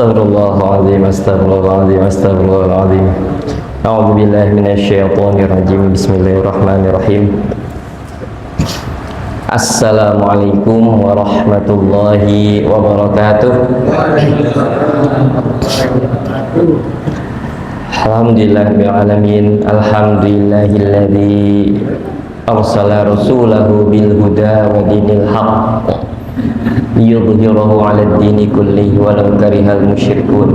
Astaghfirullahaladzim, astaghfirullahaladzim, astaghfirullahaladzim. A'udzu billahi minasyaitonir rajim. Bismillahirrahmanirrahim. Assalamualaikum warahmatullahi wabarakatuh. Alhamdulillahirabbil alamin. Alhamdulillahilladzi arsala rasulahu bil huda wa dinil haqq liyudhhirahu 'alad dini kullihi walau karihal musyrikun.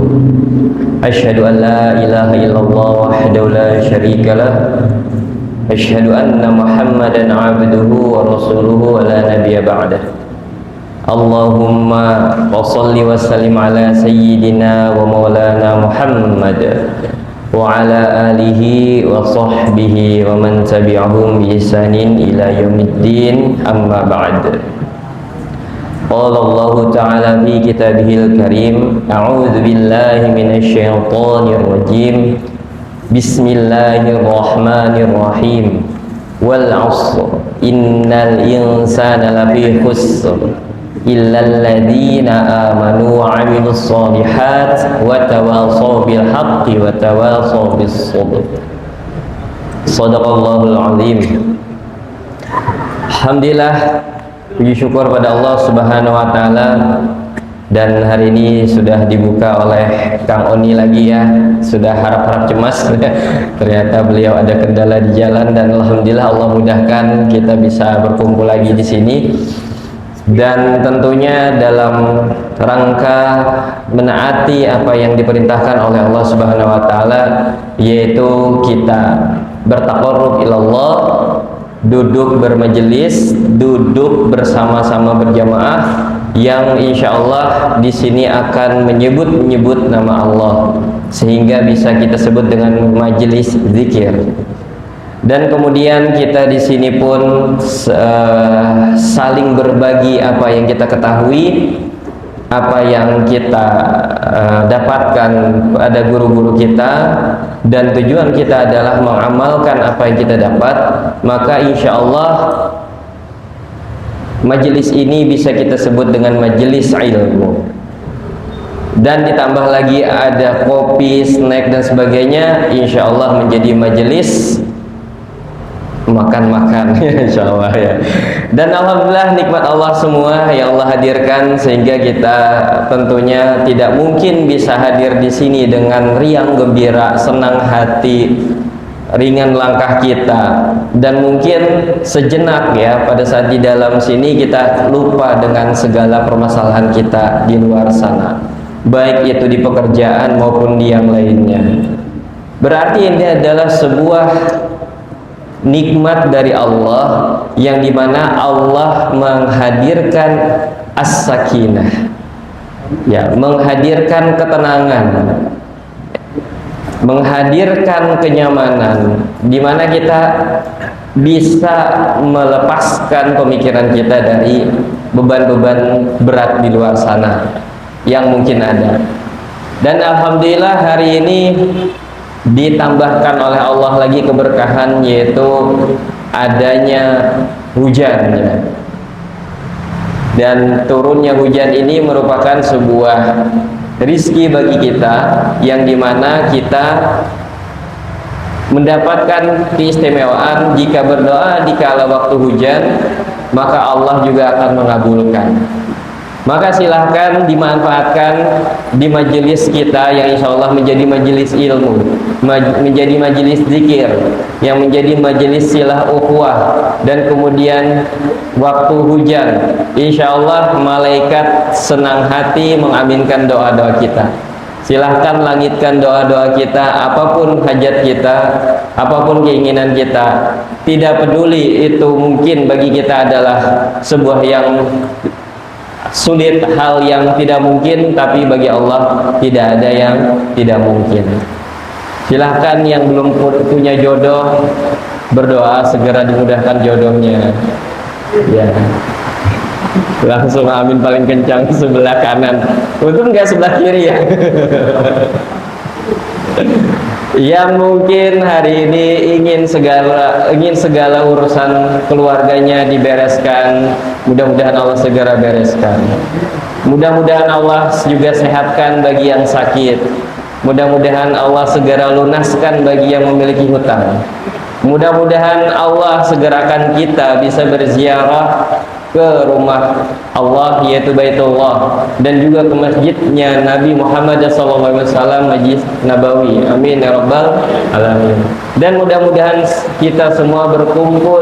Asyhadu an la ilaha illallah wahdahu la syarika lah. Asyhadu anna Muhammadan 'abduhu wa rasuluhu wa la nabiyya ba'dah. Allahumma shalli wa sallim ala sayyidina wa maulana Muhammad wa ala alihi wa sahbihi wa man tabi'ahum bi ihsanin ila yaumiddin, amma ba'd. Qala Allah Ta'ala fi kitabihil karim, a'udzu billahi minasy syaithanir rajim. Bismillahirrahmanirrahim. Wal 'ashr innal insana lafi khusr illal ladzina amanu wa 'amilus shalihat wa tawashaw bil haqqi wa tawashaw bis sabr. Shadaqallahul 'azim. Alhamdulillah, puji syukur pada Allah Subhanahu wa taala, dan hari ini sudah dibuka oleh Kang Oni lagi ya. Sudah harap-harap cemas ternyata beliau ada kendala di jalan, dan alhamdulillah Allah mudahkan kita bisa berkumpul lagi di sini. Dan tentunya dalam rangka menaati apa yang diperintahkan oleh Allah Subhanahu wa taala, yaitu kita bertaqarrub ilallah, duduk bermajelis, duduk bersama-sama berjamaah, yang insya Allah di sini akan menyebut nama Allah, sehingga bisa kita sebut dengan majelis zikir. Dan kemudian kita di sini pun saling berbagi apa yang kita ketahui, apa yang kita dapatkan pada guru-guru kita, dan tujuan kita adalah mengamalkan apa yang kita dapat. Maka insya Allah majelis ini bisa kita sebut dengan majelis ilmu. Dan ditambah lagi ada kopi, snack dan sebagainya, insya Allah menjadi majelis makan-makan insya Allah ya. Dan alhamdulillah nikmat Allah semua yang Allah hadirkan, sehingga kita tentunya tidak mungkin bisa hadir di sini dengan riang gembira, senang hati, ringan langkah kita. Dan mungkin sejenak ya, pada saat di dalam sini kita lupa dengan segala permasalahan kita di luar sana, baik itu di pekerjaan maupun di yang lainnya. Berarti ini adalah sebuah nikmat dari Allah, yang dimana Allah menghadirkan as-sakinah ya, menghadirkan ketenangan, menghadirkan kenyamanan, dimana kita bisa melepaskan pemikiran kita dari beban-beban berat di luar sana yang mungkin ada. Dan alhamdulillah hari ini ditambahkan oleh Allah lagi keberkahan, yaitu adanya hujan ya. Dan turunnya hujan ini merupakan sebuah rizki bagi kita, yang dimana kita mendapatkan keistimewaan jika berdoa di kala waktu hujan, maka Allah juga akan mengabulkan. Maka silahkan dimanfaatkan di majelis kita yang insya Allah menjadi majelis ilmu, menjadi majelis zikir, yang menjadi majelis silah ukhuwah. Dan kemudian waktu hujan, insya Allah malaikat senang hati mengaminkan doa-doa kita. Silahkan langitkan doa-doa kita, apapun hajat kita, apapun keinginan kita. Tidak peduli itu mungkin bagi kita adalah sebuah yang sulit, hal yang tidak mungkin, tapi bagi Allah tidak ada yang tidak mungkin. Silahkan yang belum punya jodoh berdoa segera dimudahkan jodohnya ya. Langsung amin paling kencang sebelah kanan, untung nggak sebelah kiri ya. Yang mungkin hari ini ingin segala urusan keluarganya dibereskan, mudah-mudahan Allah segera bereskan. Mudah-mudahan Allah juga sehatkan bagi yang sakit. Mudah-mudahan Allah segera lunaskan bagi yang memiliki hutang. Mudah-mudahan Allah segerakan kita bisa berziarah ke rumah Allah, yaitu Baitullah, dan juga ke masjidnya Nabi Muhammad SAW, Masjid Nabawi. Amin ya rabbal alamin. Dan mudah-mudahan kita semua berkumpul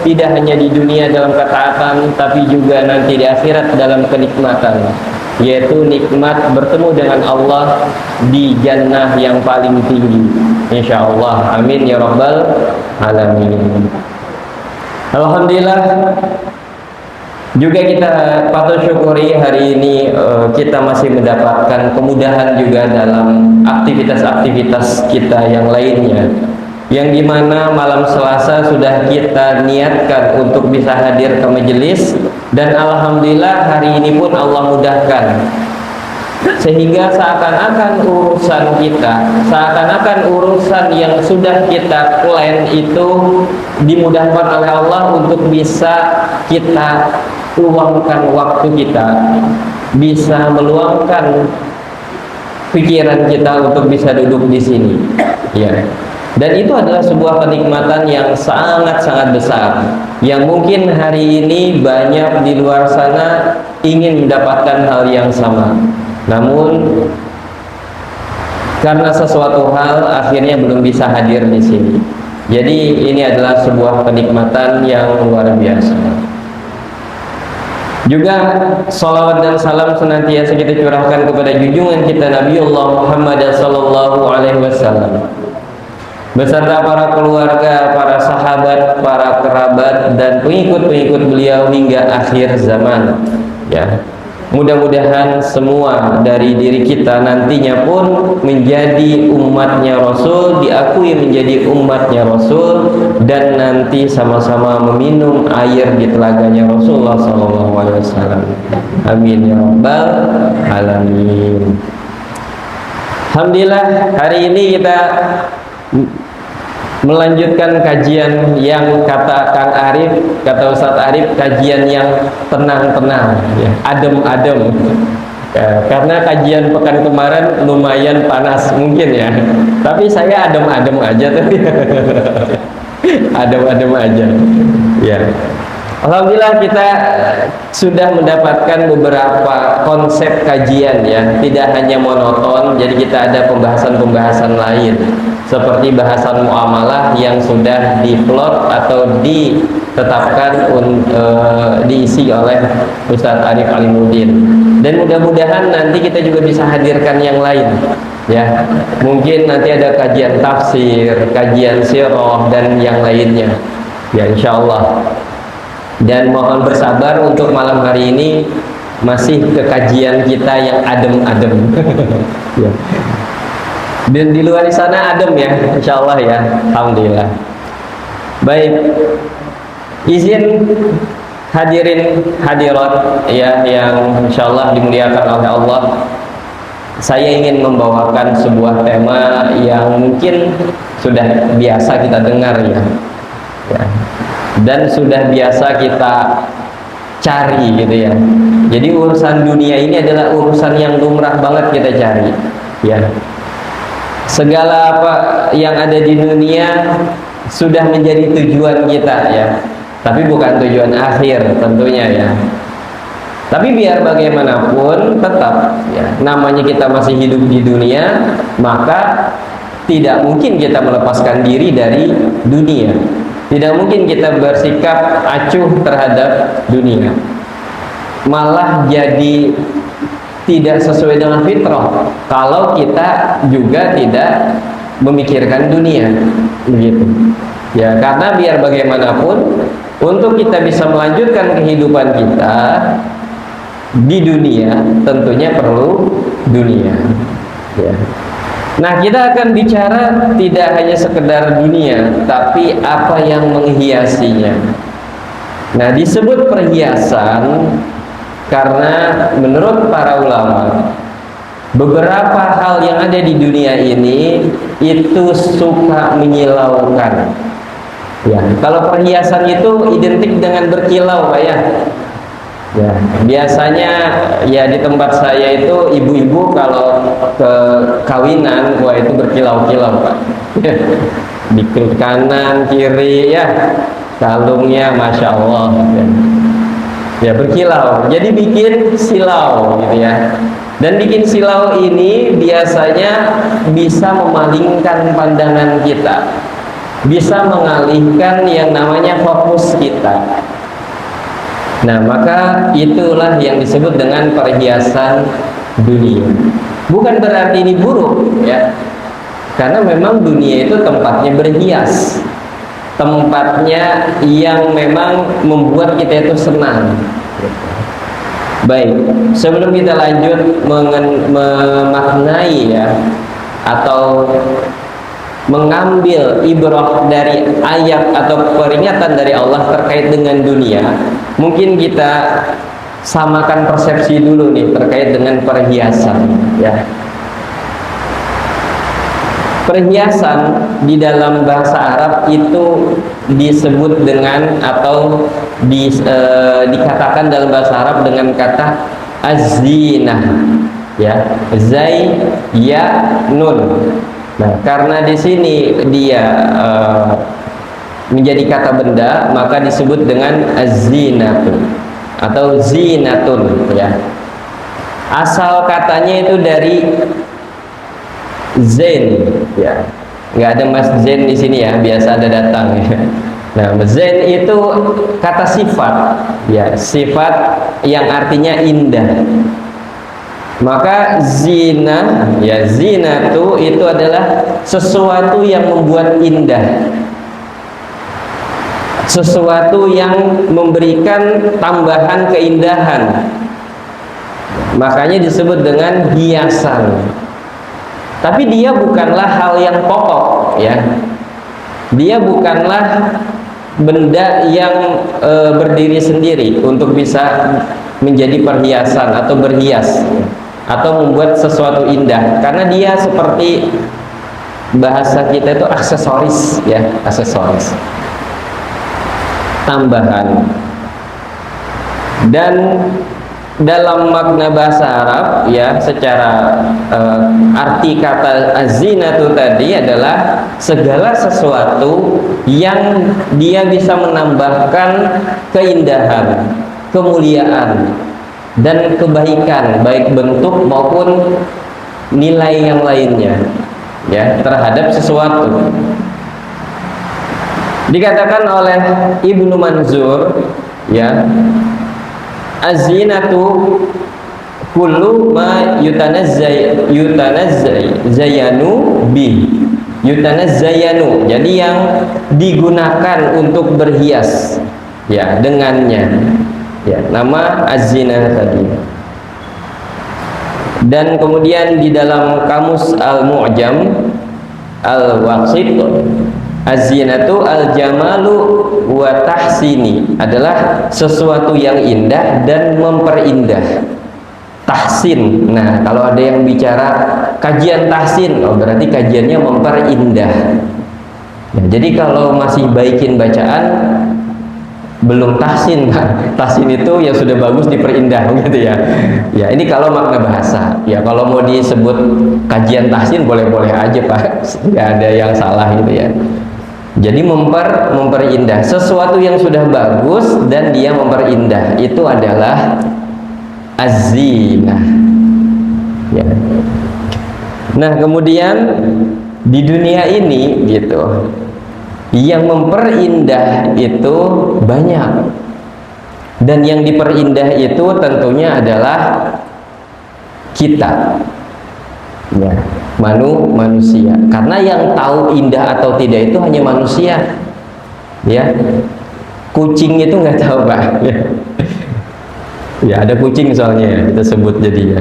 tidak hanya di dunia dalam ketaatan, tapi juga nanti di akhirat dalam kenikmatan, yaitu nikmat bertemu dengan Allah di jannah yang paling tinggi, insyaallah. Amin ya rabbal alamin. Alhamdulillah, juga kita patut syukuri hari ini kita masih mendapatkan kemudahan juga dalam aktivitas-aktivitas kita yang lainnya, yang dimana malam Selasa sudah kita niatkan untuk bisa hadir ke majelis, dan alhamdulillah hari ini pun Allah mudahkan, sehingga seakan-akan urusan kita, seakan-akan urusan yang sudah kita plan itu dimudahkan oleh Allah untuk bisa kita luangkan waktu kita, bisa meluangkan pikiran kita untuk bisa duduk di sini, ya. Dan itu adalah sebuah kenikmatan yang sangat-sangat besar, yang mungkin hari ini banyak di luar sana ingin mendapatkan hal yang sama, namun karena sesuatu hal akhirnya belum bisa hadir di sini. Jadi ini adalah sebuah kenikmatan yang luar biasa. Juga salawat dan salam senantiasa kita curahkan kepada junjungan kita Nabiullah Muhammad sallallahu alaihi wasallam, beserta para keluarga, para sahabat, para kerabat, dan pengikut-pengikut beliau hingga akhir zaman, ya. Mudah-mudahan semua dari diri kita nantinya pun menjadi umatnya Rasul, diakui menjadi umatnya Rasul, dan nanti sama-sama meminum air di telaganya Rasulullah SAW. Amin ya rabbal alamin. Alhamdulillah, hari ini kita melanjutkan kajian yang kata Kang Arif, kata Ustadz Arif, kajian yang tenang-tenang, ya, adem-adem. Ya, karena kajian pekan kemarin lumayan panas mungkin ya, tapi saya adem-adem aja tuh. Adem-adem aja, ya. Alhamdulillah kita sudah mendapatkan beberapa konsep kajian, ya, tidak hanya monoton. Jadi kita ada pembahasan-pembahasan lain, seperti bahasan muamalah yang sudah diplot atau ditetapkan diisi oleh Ustadz Arif Alimuddin. Dan mudah-mudahan nanti kita juga bisa hadirkan yang lain, ya. Mungkin nanti ada kajian tafsir, kajian sirah, dan yang lainnya, ya, insya Allah. Dan mohon bersabar untuk malam hari ini masih ke kajian kita yang adem-adem. Ya. Dan di luar sana adem ya, insya Allah ya, alhamdulillah. Baik, izin hadirin hadirat ya yang insya Allah dimuliakan oleh Allah. Saya ingin membawakan sebuah tema yang mungkin sudah biasa kita dengar ya. Dan sudah biasa kita cari gitu ya. Jadi urusan dunia ini adalah urusan yang lumrah banget kita cari, ya. Segala apa yang ada di dunia sudah menjadi tujuan kita, ya. Tapi bukan tujuan akhir tentunya ya. Tapi biar bagaimanapun tetap ya, namanya kita masih hidup di dunia, maka tidak mungkin kita melepaskan diri dari dunia. Tidak mungkin kita bersikap acuh terhadap dunia, malah jadi tidak sesuai dengan fitrah kalau kita juga tidak memikirkan dunia, begitu ya. Karena biar bagaimanapun untuk kita bisa melanjutkan kehidupan kita di dunia tentunya perlu dunia, ya. Nah, kita akan bicara tidak hanya sekedar dunia, tapi apa yang menghiasinya. Nah, disebut perhiasan karena menurut para ulama, beberapa hal yang ada di dunia ini itu suka menyilaukan. Ya, kalau perhiasan itu identik dengan berkilau, Pak ya. Ya, biasanya ya di tempat saya itu ibu-ibu kalau ke kawinan, wah itu berkilau-kilau Pak. Di kanan kiri ya, kalungnya masya Allah. Ya berkilau, jadi bikin silau gitu ya. Dan bikin silau ini biasanya bisa memalingkan pandangan kita, bisa mengalihkan yang namanya fokus kita. Nah, maka itulah yang disebut dengan perhiasan dunia. Bukan berarti ini buruk ya. Karena memang dunia itu tempatnya berhias. Tempatnya yang memang membuat kita itu senang. Baik, sebelum kita lanjut memaknai ya atau mengambil ibrah dari ayat atau peringatan dari Allah terkait dengan dunia, mungkin kita samakan persepsi dulu nih terkait dengan perhiasan ya. Perhiasan di dalam bahasa Arab itu disebut dengan atau dikatakan dalam bahasa Arab dengan kata az-zinah ya, zai ya nun. Nah, karena di sini dia menjadi kata benda, maka disebut dengan az-zinatun atau zinatun ya. Asal katanya itu dari zen ya. Nggak ada Mas Zen di sini ya, biasa ada datang ya. Nah, zen itu kata sifat ya, sifat yang artinya indah. Maka zina ya, zinatu itu adalah sesuatu yang membuat indah, sesuatu yang memberikan tambahan keindahan, makanya disebut dengan hiasan. Tapi dia bukanlah hal yang pokok ya, dia bukanlah benda yang berdiri sendiri untuk bisa menjadi perhiasan atau berhias atau membuat sesuatu indah, karena dia seperti bahasa kita itu aksesoris ya, aksesoris, tambahan. Dan dalam makna bahasa Arab ya, secara arti kata az-zinatu tadi adalah segala sesuatu yang dia bisa menambahkan keindahan, kemuliaan dan kebaikan, baik bentuk maupun nilai yang lainnya ya terhadap sesuatu. Dikatakan oleh Ibnu Manzur ya, az-zinatu kullu ma yutanazzayanu bi, yutanazzayanu, jadi yang digunakan untuk berhias ya dengannya ya, nama az-zina tadi. Dan kemudian di dalam kamus Al-Mu'jam Al-Wasit, az-zinatu al-jamalu wa tahsini, adalah sesuatu yang indah dan memperindah. Tahsin, nah kalau ada yang bicara kajian tahsin, oh berarti kajiannya memperindah ya. Jadi kalau masih baikin bacaan belum tahsin, tahsin itu yang sudah bagus diperindah gitu ya. Ya ini kalau makna bahasa ya, kalau mau disebut kajian tahsin boleh-boleh aja Pak, nggak ada yang salah gitu ya. Jadi memperindah sesuatu yang sudah bagus dan dia memperindah, itu adalah az-zinah ya. Nah kemudian di dunia ini gitu, yang memperindah itu banyak, dan yang diperindah itu tentunya adalah kita ya, manusia, karena yang tahu indah atau tidak itu hanya manusia ya. Kucing itu nggak tahu Pak ya, ada kucing soalnya ya, kita sebut jadinya.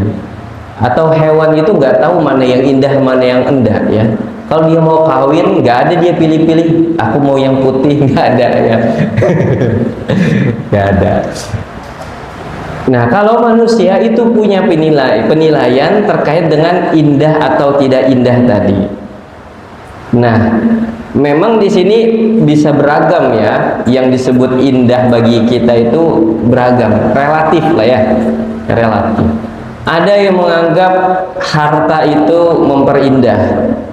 Atau hewan itu nggak tahu mana yang indah mana yang enggak ya. Kalau dia mau kawin, nggak ada dia pilih-pilih, aku mau yang putih, nggak ada ya. Nggak ada. Nah kalau manusia itu punya penilaian terkait dengan indah atau tidak indah tadi. Nah, memang di sini bisa beragam ya. Yang disebut indah bagi kita itu beragam, relatif lah ya, relatif. Ada yang menganggap harta itu memperindah.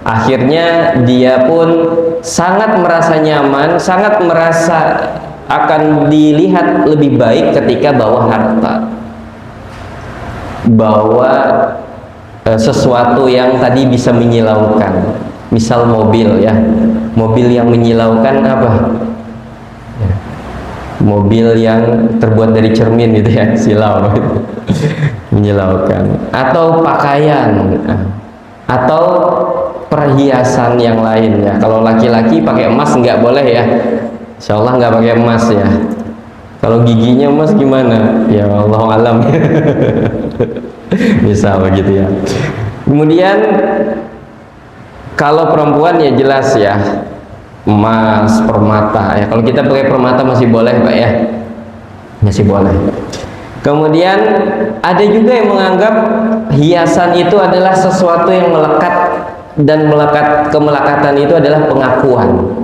Akhirnya dia pun sangat merasa nyaman, sangat merasa akan dilihat lebih baik ketika bawa harta, bawa sesuatu yang tadi bisa menyilaukan. Misal mobil ya, mobil yang menyilaukan apa? Mobil yang terbuat dari cermin gitu ya, silau gitu. Menyilaukan. Atau pakaian, atau perhiasan yang lain ya. Kalau laki-laki pakai emas nggak boleh ya, insya Allah nggak pakai emas ya. Kalau giginya emas gimana? Ya Allah alam. Bisa begitu ya. Kemudian kalau perempuan ya jelas ya, emas, permata ya. Kalau kita pakai permata masih boleh Pak ya, masih boleh. Kemudian ada juga yang menganggap hiasan itu adalah sesuatu yang melekat, dan kemelekatan itu adalah pengakuan.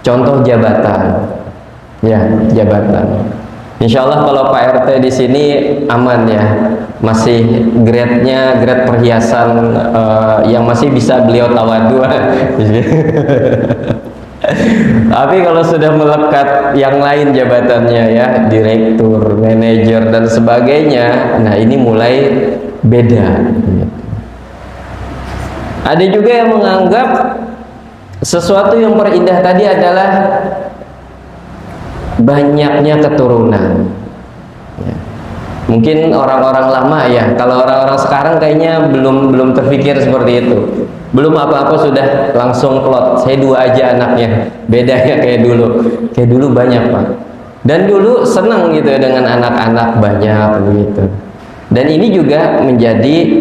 Contoh jabatan ya, jabatan. Insya Allah kalau Pak RT di sini aman ya, masih grade-nya grade perhiasan yang masih bisa beliau tawadu. Tapi kalau sudah melekat yang lain jabatannya ya, direktur, manajer dan sebagainya, nah ini mulai beda. Ada juga yang menganggap sesuatu yang perindah tadi adalah banyaknya keturunan ya. Mungkin orang-orang lama ya, kalau orang-orang sekarang kayaknya belum terpikir seperti itu. Belum apa-apa sudah langsung plot, saya 2 aja anaknya. Beda ya kayak dulu banyak Pak. Dan dulu senang gitu ya dengan anak-anak banyak begitu. Dan ini juga menjadi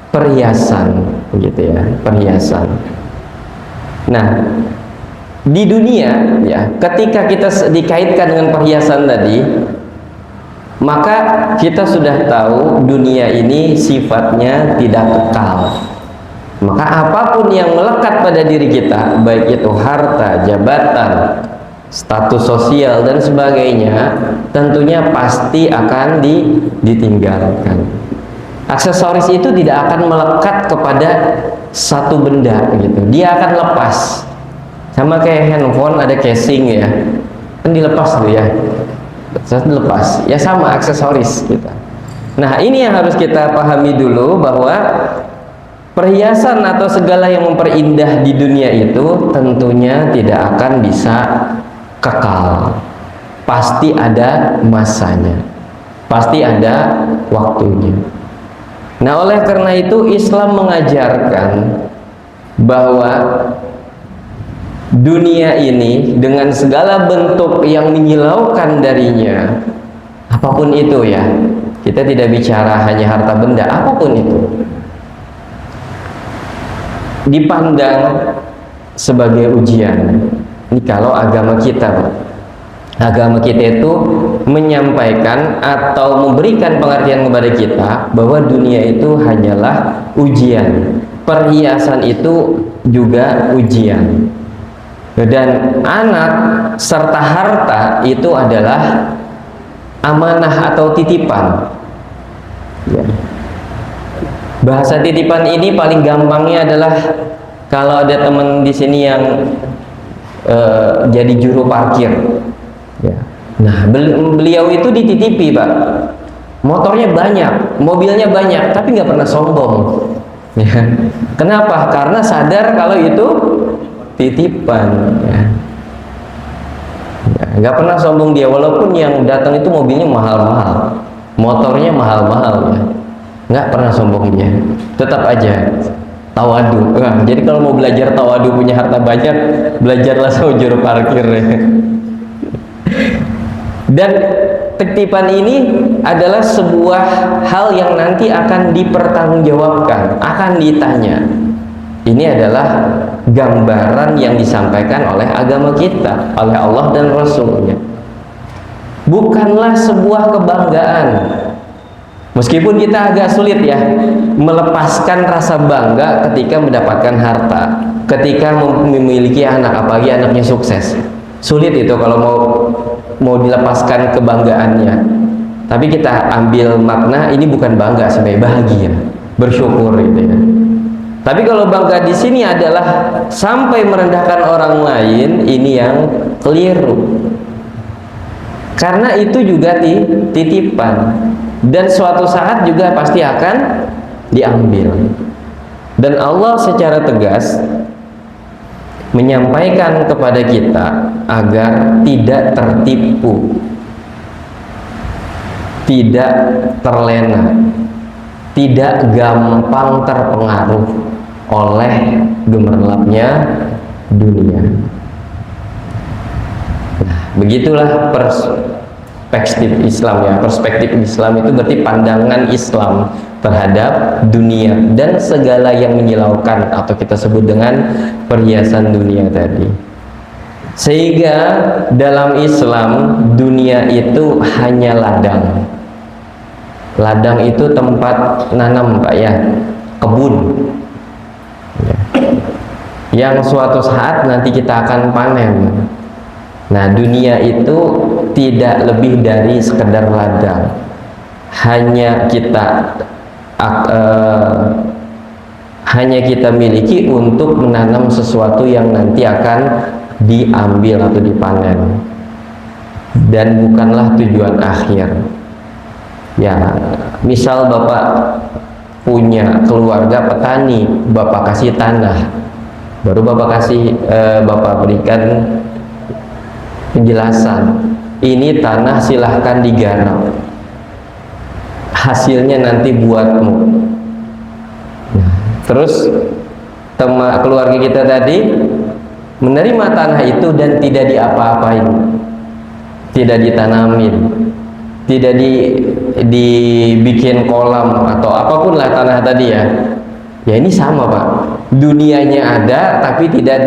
perhiasan begitu ya, perhiasan. Nah, di dunia ya, ketika kita dikaitkan dengan perhiasan tadi, maka kita sudah tahu dunia ini sifatnya tidak kekal. Maka apapun yang melekat pada diri kita, baik itu harta, jabatan, status sosial dan sebagainya, tentunya pasti akan ditinggalkan. Aksesoris itu tidak akan melekat kepada satu benda gitu. Dia akan lepas. Sama kayak handphone ada casing ya, kan dilepas tuh ya, dilepas ya, sama aksesoris kita. Nah ini yang harus kita pahami dulu, bahwa perhiasan atau segala yang memperindah di dunia itu tentunya tidak akan bisa kekal, pasti ada masanya, pasti ada waktunya. Nah oleh karena itu Islam mengajarkan bahwa dunia ini dengan segala bentuk yang menyilaukan darinya, apapun itu ya, kita tidak bicara hanya harta benda, apapun itu dipandang sebagai ujian. Ini kalau agama kita itu menyampaikan atau memberikan pengertian kepada kita bahwa dunia itu hanyalah ujian, perhiasan itu juga ujian. Dan anak serta harta itu adalah amanah atau titipan ya. Bahasa titipan ini paling gampangnya adalah kalau ada teman di sini yang jadi juru parkir ya. Nah beliau itu dititipi Pak, motornya banyak, mobilnya banyak, tapi nggak pernah sombong ya. Kenapa? Karena sadar kalau itu titipan ya. Nggak pernah sombong dia, walaupun yang datang itu mobilnya mahal-mahal, motornya mahal-mahal ya, nggak pernah sombong dia, tetap aja tawadu. Nah, jadi kalau mau belajar tawadu, punya harta banyak, belajarlah sama juru parkir ya. Dan titipan ini adalah sebuah hal yang nanti akan dipertanggungjawabkan, akan ditanya. Ini adalah gambaran yang disampaikan oleh agama kita, oleh Allah dan Rasulnya. Bukanlah sebuah kebanggaan Meskipun kita agak sulit ya melepaskan rasa bangga ketika mendapatkan harta, ketika memiliki anak, apalagi anaknya sukses. Sulit itu kalau mau dilepaskan kebanggaannya. Tapi kita ambil makna ini bukan bangga, sebagai bahagia, bersyukur gitu ya. Tapi kalau bangga di sini adalah sampai merendahkan orang lain, ini yang keliru. Karena itu juga titipan, dan suatu saat juga pasti akan diambil. Dan Allah secara tegas menyampaikan kepada kita agar tidak tertipu, tidak terlena, tidak gampang terpengaruh oleh gemerlapnya dunia. Nah, begitulah perspektif Islam ya. Perspektif Islam itu berarti pandangan Islam terhadap dunia dan segala yang menyilaukan atau kita sebut dengan perhiasan dunia tadi. Sehingga dalam Islam dunia itu hanya ladang. Ladang itu tempat nanam Pak ya, kebun ya. Yang suatu saat nanti kita akan panen. Nah, dunia itu tidak lebih dari sekedar ladang. Hanya kita miliki untuk menanam sesuatu yang nanti akan diambil atau dipanen, dan bukanlah tujuan akhir. Ya, misal Bapak punya keluarga petani, Bapak kasih tanah, baru Bapak berikan penjelasan, ini tanah silahkan digarap, hasilnya nanti buatmu. Nah, terus keluarga kita tadi menerima tanah itu dan tidak diapa-apain, tidak ditanamin, tidak dibikin kolam atau apapun lah tanah tadi ya. Ya ini sama Pak, dunianya ada tapi tidak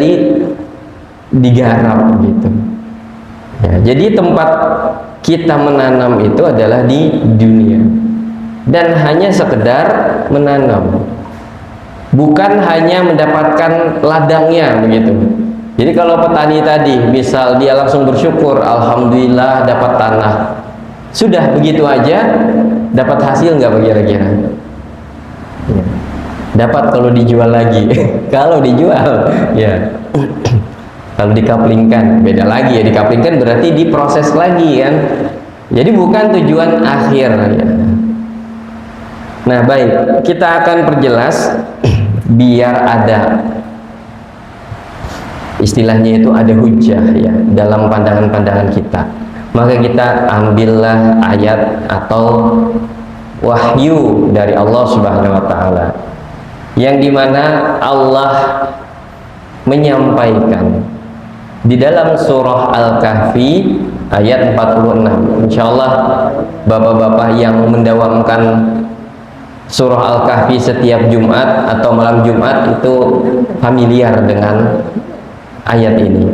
digarap gitu. Ya, jadi tempat kita menanam itu adalah di dunia, dan hanya sekedar menanam, bukan hanya mendapatkan ladangnya begitu. Jadi kalau petani tadi misal dia langsung bersyukur, alhamdulillah dapat tanah, sudah begitu aja, dapat hasil nggak kira-kira? Ya. Dapat kalau dijual lagi. Kalau dijual ya. Kalau dikaplingkan beda lagi ya, dikaplingkan berarti diproses lagi kan. Jadi bukan tujuan akhir ya. Nah baik, kita akan perjelas biar ada istilahnya itu ada hujah ya dalam pandangan-pandangan kita. Maka kita ambillah ayat atau wahyu dari Allah Subhanahu wa taala, yang dimana Allah menyampaikan di dalam surah Al-Kahfi ayat 46. Insyaallah bapak-bapak yang mendawamkan surah Al-Kahfi setiap Jumat atau malam Jumat itu familiar dengan ayat ini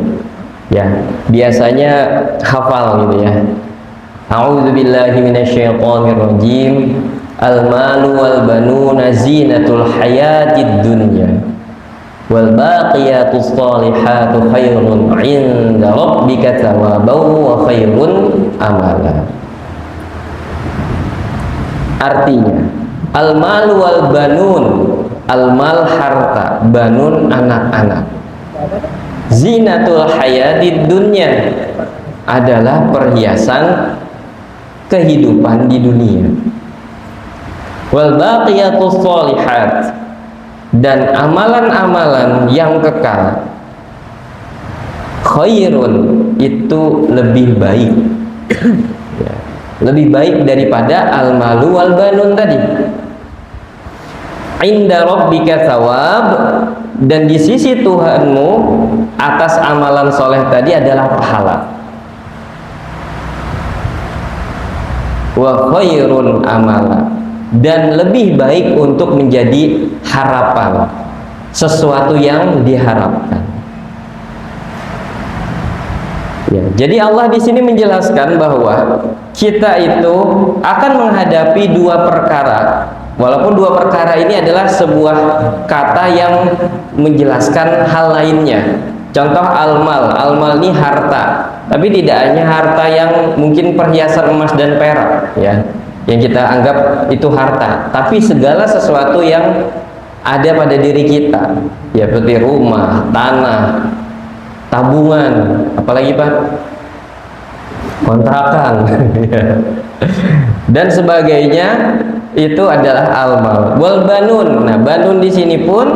ya, biasanya hafal gitu ya. A'udzubillahi minasyaitonirrajim. Al-malu wal banuna zinatul hayatid dunya wal baqiyatus shalihatu khairun 'inda rabbika thawaban wa khairun amala. Artinya al-malu wal banun, al-mal harta, banun anak-anak, zinatul hayatid dunya adalah perhiasan kehidupan di dunia, wal baqiyatus shalihat, dan amalan-amalan yang kekal, khairun itu lebih baik ya, lebih baik daripada al-malu wal banun tadi. Inda rabbika thawab, dan di sisi Tuhanmu atas amalan soleh tadi adalah pahala. Wa khairun amala, dan lebih baik untuk menjadi harapan, sesuatu yang diharapkan. Ya, jadi Allah di sini menjelaskan bahwa kita itu akan menghadapi dua perkara. Walaupun dua perkara ini adalah sebuah kata yang menjelaskan hal lainnya. Contoh al-mal. Al-mal ini harta. Tapi tidak hanya harta yang mungkin perhiasan emas dan perak, ya, yang kita anggap itu harta, tapi segala sesuatu yang ada pada diri kita, ya, seperti rumah, tanah, tabungan, apalagi Pak, kontrakan dan sebagainya, itu adalah al-mal. Wal banun. Nah, banun di sini pun,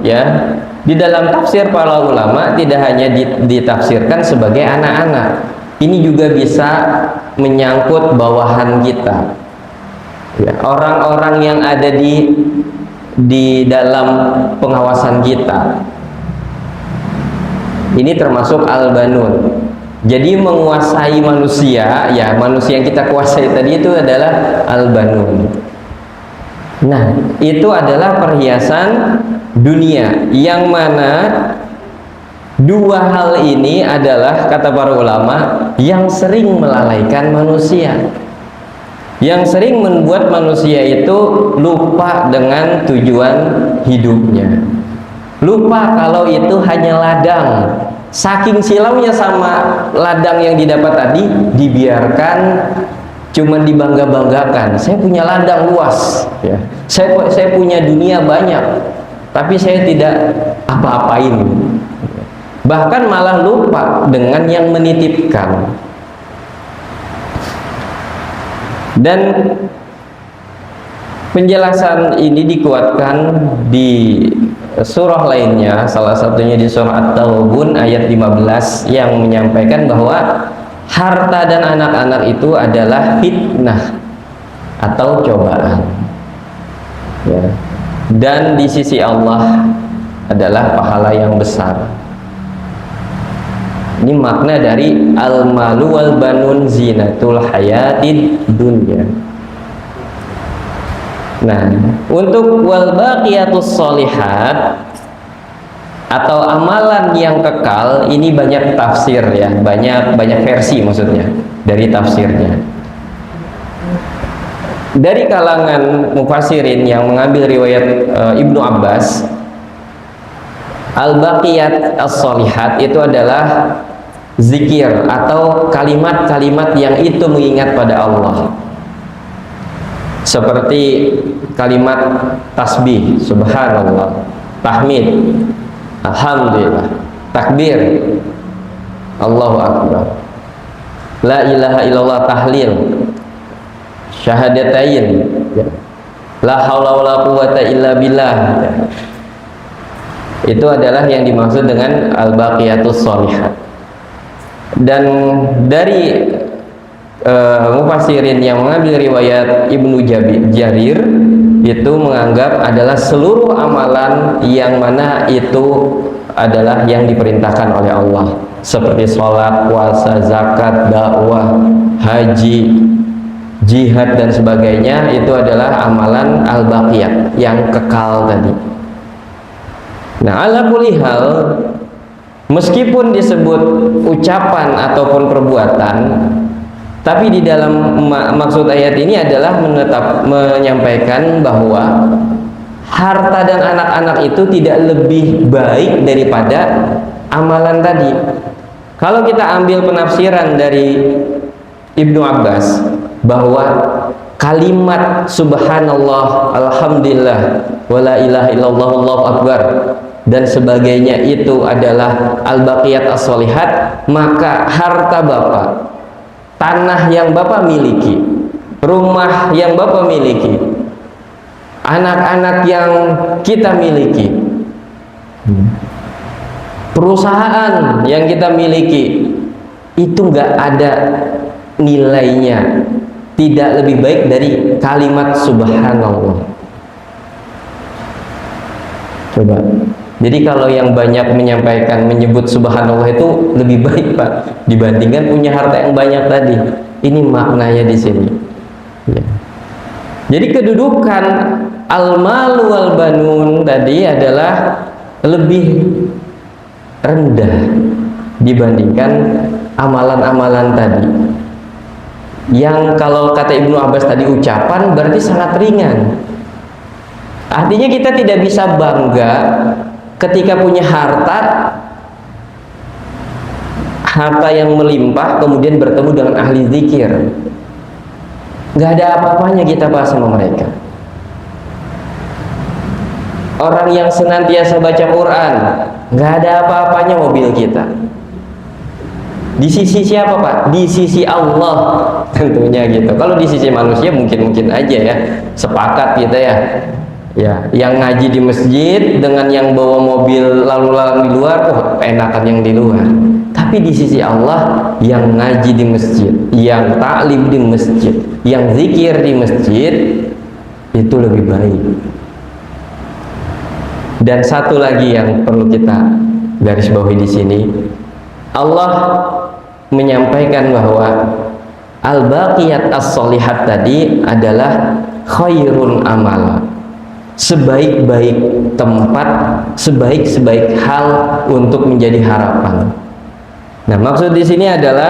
ya, di dalam tafsir para ulama tidak hanya ditafsirkan sebagai anak-anak. Ini juga bisa menyangkut bawahan kita, ya, orang-orang yang ada di dalam pengawasan kita. Ini termasuk al-banun. Jadi menguasai manusia, ya, manusia yang kita kuasai tadi itu adalah al-banun. Nah, itu adalah perhiasan dunia, yang mana dua hal ini adalah, kata para ulama, yang sering melalaikan manusia, yang sering membuat manusia itu lupa dengan tujuan hidupnya, lupa kalau itu hanya ladang. Saking silaunya sama ladang yang didapat tadi, dibiarkan cuman dibangga-banggakan. Saya punya ladang luas, ya, saya punya dunia banyak, tapi saya tidak apa-apain. Bahkan malah lupa dengan yang menitipkan. Dan penjelasan ini dikuatkan di surah lainnya, salah satunya di surah At-Taghabun ayat 15, yang menyampaikan bahwa harta dan anak-anak itu adalah fitnah atau cobaan, ya, dan di sisi Allah adalah pahala yang besar. Ini makna dari al-malu wal banun zinatul hayatid dunya. Nah, untuk wal baqiyatus sholihat atau amalan yang kekal, ini banyak tafsir, ya, banyak versi maksudnya dari tafsirnya. Dari kalangan mufassirin yang mengambil riwayat Ibnu Abbas, al-baqiyat as-sholihat itu adalah zikir atau kalimat-kalimat yang itu mengingat pada Allah, seperti kalimat tasbih, subhanallah, tahmid, alhamdulillah, takbir, Allahu akbar, la ilaha illallah, tahlil, syahadatain, la haula wala quwata illa billah. Itu adalah yang dimaksud dengan al-baqiyatus sholihat. Dan dari mufassirin yang mengambil riwayat Ibnu Jarir itu menganggap adalah seluruh amalan yang mana itu adalah yang diperintahkan oleh Allah, seperti sholat, puasa, zakat, dakwah, haji, jihad dan sebagainya. Itu adalah amalan al-baqiyat yang kekal tadi. Nah, ala kulli hal, meskipun disebut ucapan ataupun perbuatan, tapi di dalam maksud ayat ini adalah menyampaikan bahwa harta dan anak-anak itu tidak lebih baik daripada amalan tadi. Kalau kita ambil penafsiran dari Ibnu Abbas bahwa kalimat subhanallah, alhamdulillah, wala ilaha illallah, Allahu akbar dan sebagainya itu adalah al-baqiyat as-sholihat, maka harta Bapak, tanah yang Bapak miliki, rumah yang Bapak miliki, anak-anak yang kita miliki, perusahaan yang kita miliki, itu nggak ada nilainya, tidak lebih baik dari kalimat subhanallah. Coba, jadi kalau yang banyak menyampaikan, menyebut subhanallah itu lebih baik Pak, dibandingkan punya harta yang banyak tadi. Ini maknanya di sini, ya. Jadi kedudukan al-malu wal banun tadi adalah lebih rendah dibandingkan amalan-amalan tadi yang kalau kata Ibnu Abbas tadi ucapan berarti sangat ringan. Artinya kita tidak bisa bangga ketika punya harta yang melimpah kemudian bertemu dengan ahli zikir. Gak ada apa-apanya kita bahas sama mereka. Orang yang senantiasa baca Quran, gak ada apa-apanya mobil kita. Di sisi siapa Pak? Di sisi Allah tentunya gitu. Kalau di sisi manusia mungkin aja ya, sepakat kita ya. Ya, yang ngaji di masjid dengan yang bawa mobil lalu lalang di luar, enakan yang di luar. Tapi di sisi Allah, yang ngaji di masjid, yang taklim di masjid, yang zikir di masjid itu lebih baik. Dan satu lagi yang perlu kita garis bawahi di sini, Allah menyampaikan bahwa al-baqiyat as-solihat tadi adalah khairun amal, sebaik-baik tempat, sebaik-baik hal untuk menjadi harapan. Nah, maksud di sini adalah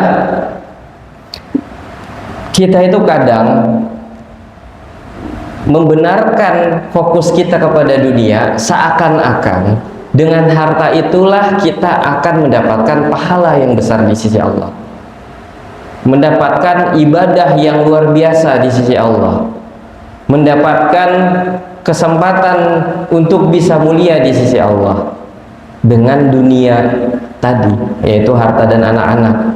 kita itu kadang membenarkan fokus kita kepada dunia seakan-akan dengan harta itulah kita akan mendapatkan pahala yang besar di sisi Allah, mendapatkan ibadah yang luar biasa di sisi Allah, mendapatkan kesempatan untuk bisa mulia di sisi Allah dengan dunia tadi, yaitu harta dan anak-anak.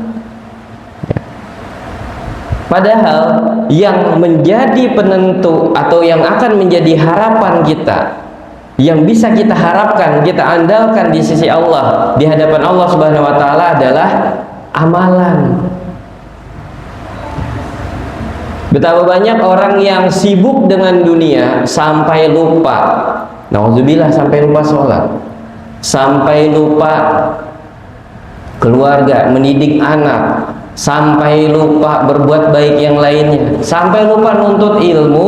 Padahal yang menjadi penentu atau yang akan menjadi harapan kita, yang bisa kita harapkan, kita andalkan di sisi Allah, di hadapan Allah Subhanahu wa taala adalah amalan. Betapa banyak orang yang sibuk dengan dunia sampai lupa, nauzubillah, sampai lupa sholat, sampai lupa keluarga, mendidik anak, sampai lupa berbuat baik yang lainnya, sampai lupa nuntut ilmu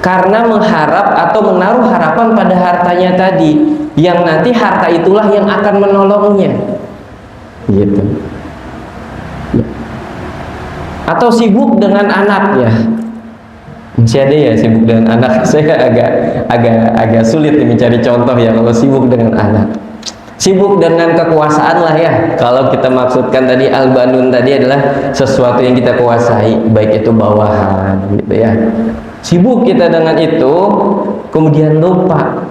karena mengharap atau menaruh harapan pada hartanya tadi, yang nanti harta itulah yang akan menolongnya gitu. Atau sibuk dengan anaknya. Masih ada ya sibuk dengan anak? Saya agak sulit nih mencari contoh ya kalau sibuk dengan anak. Sibuk dengan kekuasaan lah ya. Kalau kita maksudkan tadi al-banun tadi adalah sesuatu yang kita kuasai, baik itu bawahan gitu ya. Sibuk kita dengan itu, kemudian lupa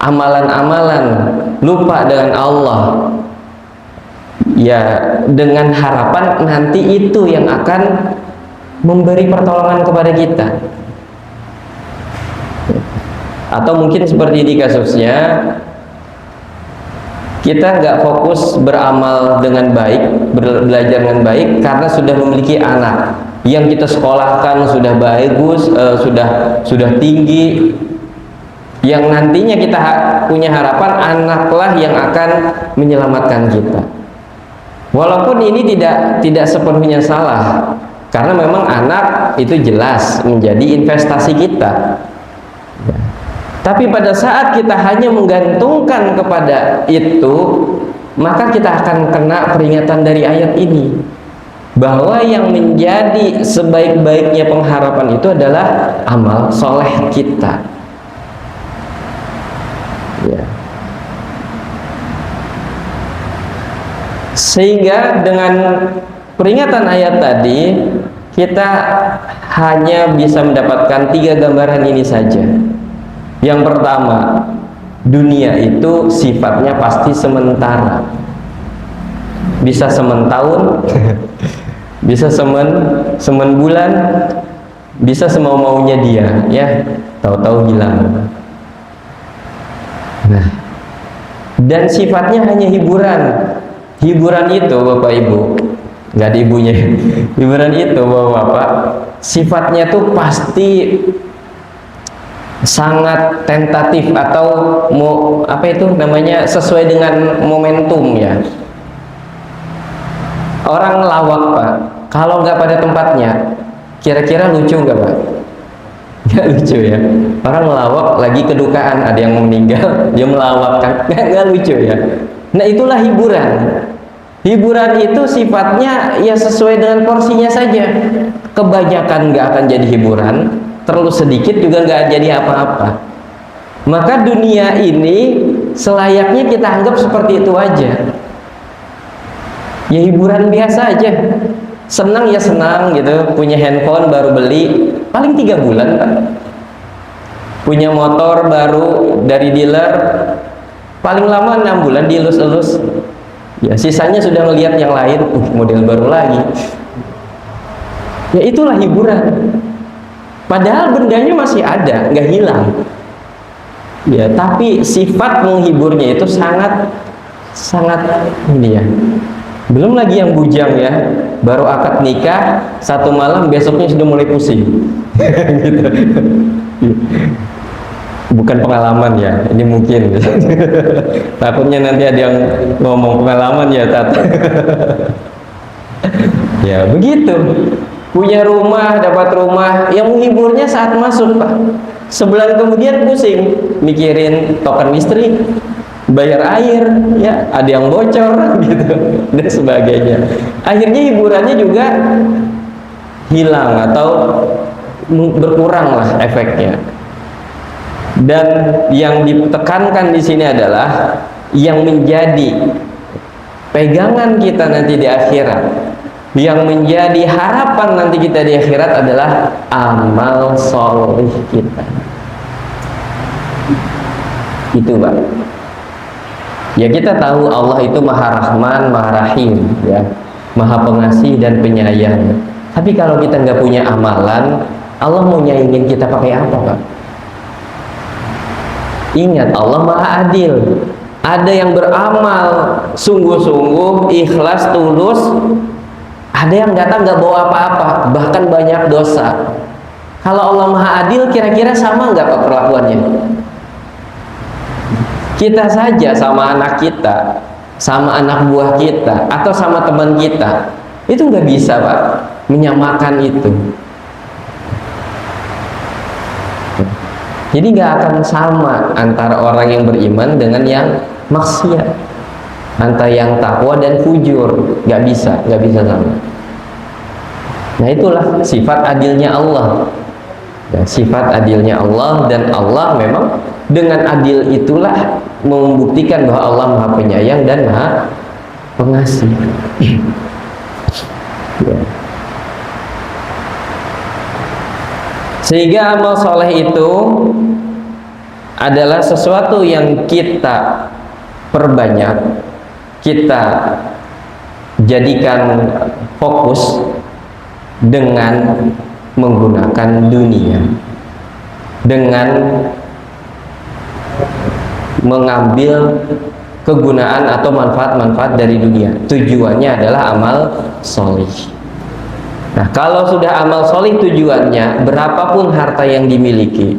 amalan-amalan, lupa dengan Allah. Ya, dengan harapan nanti itu yang akan memberi pertolongan kepada kita. Atau mungkin seperti di kasusnya, kita nggak fokus beramal dengan baik, belajar dengan baik karena sudah memiliki anak yang kita sekolahkan sudah bagus, sudah tinggi, yang nantinya kita punya harapan anaklah yang akan menyelamatkan kita. Walaupun ini tidak sepenuhnya salah, karena memang anak itu jelas menjadi investasi kita. Tapi pada saat kita hanya menggantungkan kepada itu, maka kita akan kena peringatan dari ayat ini, bahwa yang menjadi sebaik-baiknya pengharapan itu adalah amal soleh kita. Ya. Sehingga dengan peringatan ayat tadi, kita hanya bisa mendapatkan 3 gambaran ini saja. Yang pertama, dunia itu sifatnya pasti sementara, bisa sementahun, bisa semen bulan, bisa semau-maunya dia, ya, tahu-tahu hilang. Nah, dan sifatnya hanya hiburan. Hiburan itu Bapak Ibu, nggak ada ibunya. Hiburan itu Bapak-bapak, sifatnya tuh pasti sangat tentatif atau sesuai dengan momentum ya. Orang lawak Pak, kalau nggak pada tempatnya, kira-kira lucu nggak Pak? Nggak lucu ya. Orang lawak lagi kedukaan, ada yang meninggal, dia melawak kan, nggak lucu ya. Nah itulah hiburan. Hiburan itu sifatnya ya sesuai dengan porsinya saja. Kebanyakan nggak akan jadi hiburan, terlalu sedikit juga nggak jadi apa-apa. Maka dunia ini selayaknya kita anggap seperti itu aja. Ya hiburan biasa aja. Senang ya senang gitu. Punya handphone baru beli, paling 3 bulan Pak. Punya motor baru dari dealer, paling lama 6 bulan dielus-elus. Ya sisanya sudah melihat yang lain, model baru lagi. Ya itulah hiburan. Padahal bendanya masih ada, nggak hilang. Ya, tapi sifat menghiburnya itu sangat ini ya. Belum lagi yang bujang ya, baru akad nikah 1 malam besoknya sudah mulai pusing. Gitu. Bukan pengalaman ya, ini mungkin. Takutnya nanti ada yang ngomong pengalaman ya, Tat. Ya begitu. Punya rumah, dapat rumah, yang menghiburnya saat masuk Pak. Sebulan kemudian pusing, mikirin token listrik, bayar air, ya ada yang bocor, gitu, dan sebagainya. Akhirnya hiburannya juga hilang atau berkurang lah efeknya. Dan yang ditekankan di sini adalah yang menjadi pegangan kita nanti di akhirat, yang menjadi harapan nanti kita di akhirat adalah amal soleh kita. Itu Pak. Ya kita tahu Allah itu Maha Rahman, Maha Rahim, ya, Maha Pengasih dan Penyayang. Tapi kalau kita nggak punya amalan, Allah mau nyayangin kita pakai apa Pak? Ingat, Allah Maha Adil. Ada yang beramal sungguh-sungguh, ikhlas, tulus. Ada yang datang nggak bawa apa-apa, bahkan banyak dosa. Kalau Allah Maha Adil, kira-kira sama nggak Pak perlakuannya? Kita saja sama anak kita, sama anak buah kita, atau sama teman kita, itu nggak bisa Pak menyamakan itu. Jadi nggak akan sama antara orang yang beriman dengan yang maksiat, antara yang takwa dan fujur, nggak bisa sama. Nah itulah sifat adilnya Allah. Ya, sifat adilnya Allah, dan Allah memang dengan adil itulah membuktikan bahwa Allah Maha Penyayang dan Maha Pengasih. Ya. Sehingga amal soleh itu adalah sesuatu yang kita perbanyak, kita jadikan fokus dengan menggunakan dunia, dengan mengambil kegunaan atau manfaat-manfaat dari dunia. Tujuannya adalah amal soleh. Nah, kalau sudah amal soleh tujuannya, berapapun harta yang dimiliki,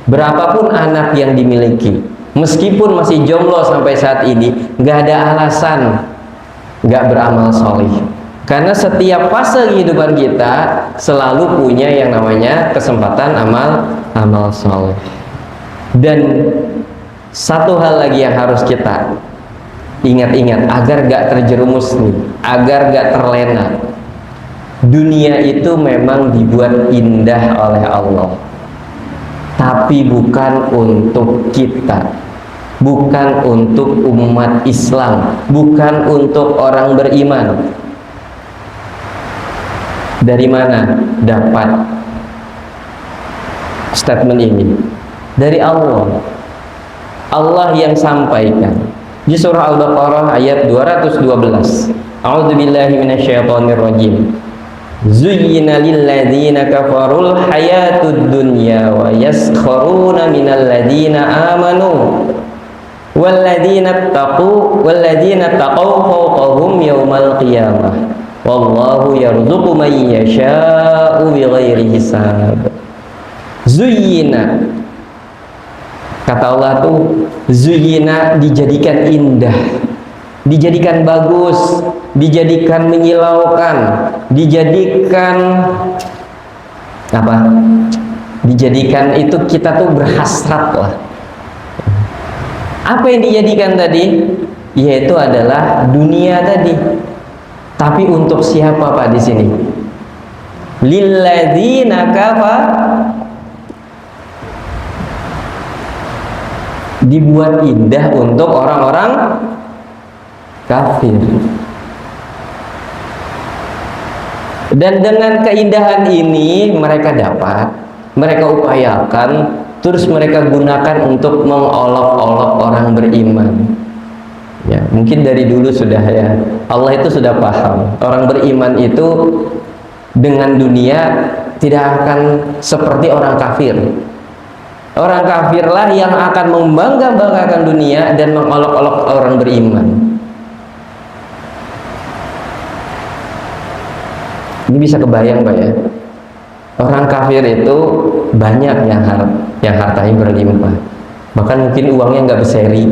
berapapun anak yang dimiliki, meskipun masih jomblo sampai saat ini, nggak ada alasan nggak beramal soleh. Karena setiap fase kehidupan kita selalu punya yang namanya kesempatan amal soleh. Dan satu hal lagi yang harus kita ingat-ingat agar nggak terjerumus nih, agar nggak terlena. Dunia itu memang dibuat indah oleh Allah, tapi bukan untuk kita, bukan untuk umat Islam, bukan untuk orang beriman. Dari mana dapat statement ini? Dari Allah. Allah yang sampaikan di surah Al-Baqarah ayat 212. A'udzubillahi minasyaitonirrajim. Zuyyina lilladzina kafarul hayatud dunya wa yaskharuna minal ladzina amanu walladzina taqaw fawqahum yawmal qiyamah wallahu yarzuqu man yasha'u bighairi hisab. Zuyyina, kata Allah tuh, zuyyina dijadikan indah, dijadikan bagus, dijadikan menyilaukan, dijadikan apa? Dijadikan itu kita tuh berhasrat lah. Apa yang dijadikan tadi? Yaitu adalah dunia tadi. Tapi untuk siapa Pak di sini? Lilladzina kafar, dibuat indah untuk orang-orang kafir. Dan dengan keindahan ini mereka dapat, mereka upayakan, terus mereka gunakan untuk mengolok-olok orang beriman. Ya, mungkin dari dulu sudah ya, Allah itu sudah paham orang beriman itu dengan dunia tidak akan seperti orang kafir. Orang kafirlah yang akan membangga-banggakan dunia dan mengolok-olok orang beriman. Ini bisa kebayang Pak ya, orang kafir itu banyak yang hartanya berlimpah, bahkan mungkin uangnya nggak berseri.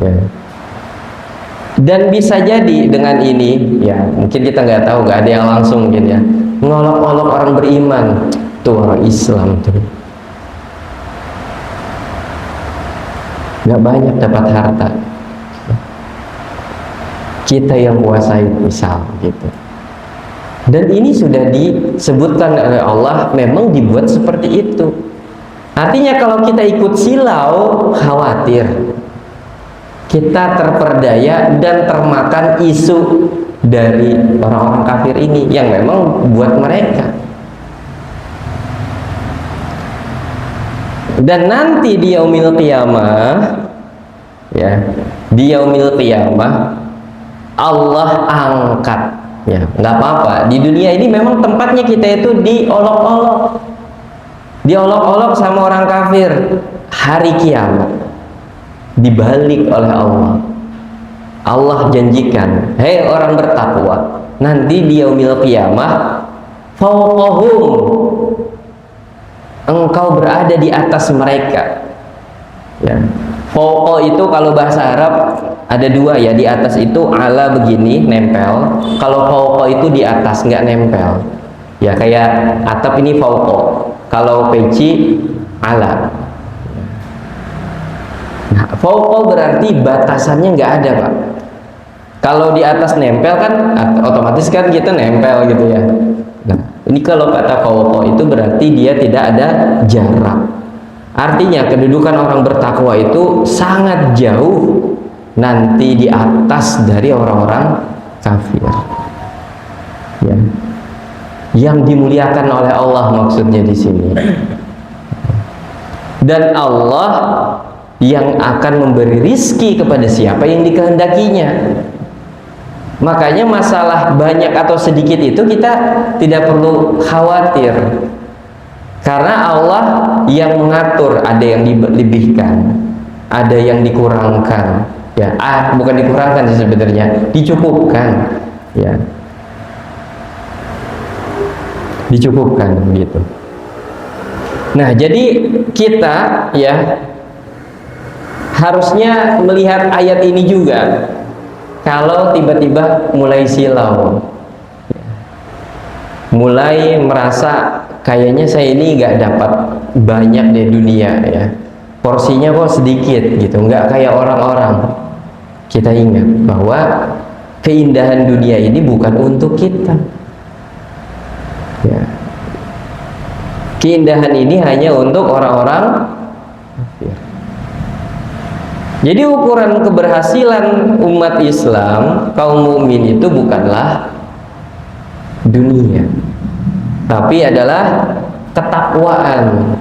Ya. Dan bisa jadi dengan ini, ya mungkin kita nggak tahu, nggak ada yang langsung mungkin ya, ngolok-olok orang beriman, tuh orang Islam tuh nggak banyak dapat harta, kita yang kuasai misal gitu. Dan ini sudah disebutkan oleh Allah, memang dibuat seperti itu. Artinya kalau kita ikut silau, khawatir kita terperdaya dan termakan isu dari orang-orang kafir ini yang memang buat mereka. Dan nanti di yaumil qiyamah, ya, di yaumil qiyamah Allah angkat, ya nggak apa-apa. Di dunia ini memang tempatnya kita itu diolok-olok sama orang kafir. Hari kiamat dibalik oleh Allah. Allah janjikan, hei orang bertakwa, nanti di yaumil qiyamah fawqahum, engkau berada di atas mereka. Ya. Fawqa itu kalau bahasa Arab ada dua ya, di atas itu ala begini nempel, kalau fawqa itu di atas nggak nempel. Ya kayak atap ini fawqa, kalau peci ala. Nah, fawqa berarti batasannya nggak ada Pak. Kalau di atas nempel kan otomatis kan kita nempel gitu ya. Nah, ini kalau kata fawqa itu berarti dia tidak ada jarak. Artinya kedudukan orang bertakwa itu sangat jauh nanti di atas dari orang-orang kafir. Ya. Yang dimuliakan oleh Allah maksudnya di sini. Dan Allah yang akan memberi rizki kepada siapa yang dikehendakinya. Makanya masalah banyak atau sedikit itu kita tidak perlu khawatir, karena Allah yang mengatur, ada yang dilebihkan, ada yang dikurangkan, ya bukan dikurangkan sih sebenarnya, dicukupkan, ya dicukupkan gitu. Nah jadi kita ya harusnya melihat ayat ini juga. Kalau tiba-tiba mulai silau, mulai merasa kayaknya saya ini nggak dapat banyak di dunia ya, porsinya kok sedikit gitu, nggak kayak orang-orang. Kita ingat bahwa keindahan dunia ini bukan untuk kita ya. Keindahan ini hanya untuk orang-orang kafir. Jadi ukuran keberhasilan umat Islam, kaum mukmin itu bukanlah dunia, tapi adalah ketakwaan.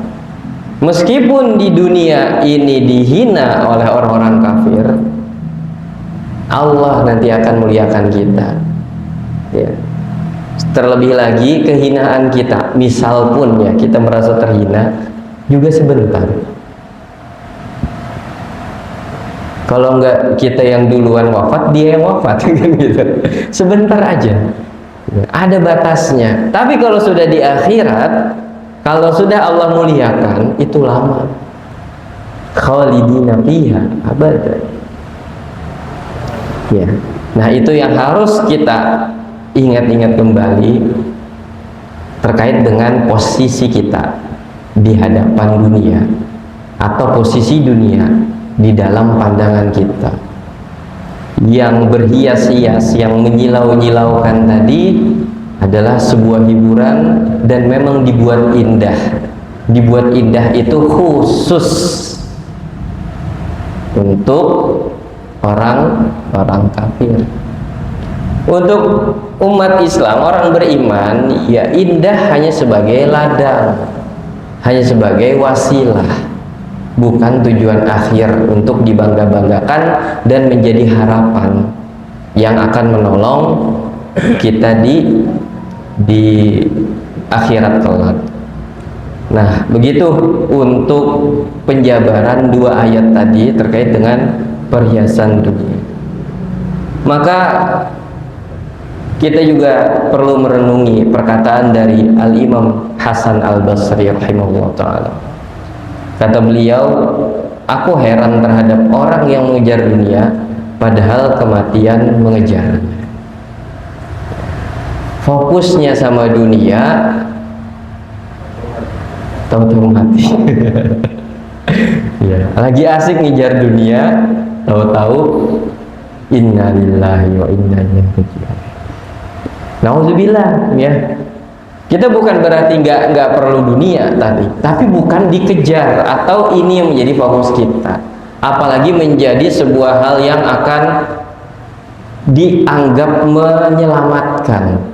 Meskipun di dunia ini dihina oleh orang-orang kafir, Allah nanti akan muliakan kita. Ya. Terlebih lagi kehinaan kita, misal pun ya kita merasa terhina, juga sebentar. Kalau enggak kita yang duluan wafat, dia yang wafat gitu. Sebentar aja. Ada batasnya. Tapi kalau sudah di akhirat, kalau sudah Allah muliakan, itu lama. Khalidina fiha abadan. Ya. Nah, itu yang harus kita ingat-ingat kembali terkait dengan posisi kita di hadapan dunia atau posisi dunia di dalam pandangan kita. yang berhias-hias, yang menyilau-nyilaukan tadi adalah sebuah hiburan dan memang dibuat indah. Dibuat indah itu khusus untuk orang-orang kafir. Untuk umat Islam, orang beriman, ya indah hanya sebagai ladang, hanya sebagai wasilah, bukan tujuan akhir untuk dibangga-banggakan dan menjadi harapan yang akan menolong kita di akhirat kelak. Nah, begitu untuk penjabaran dua ayat tadi terkait dengan perhiasan dunia. Maka kita juga perlu merenungi perkataan dari Al-Imam Hasan Al-Basri rahimahullah ta'ala. Kata beliau, aku heran terhadap orang yang mengejar dunia padahal kematian mengejarnya. Fokusnya sama dunia, tahu-tahu mati. Ya, lagi asik ngejar dunia, tahu-tahu inna lillahi wa inna ilaihi raji'un. Nauzubillah, ya. Kita bukan berarti nggak perlu dunia tadi, tapi bukan dikejar atau ini yang menjadi fokus kita. Apalagi menjadi sebuah hal yang akan dianggap menyelamatkan.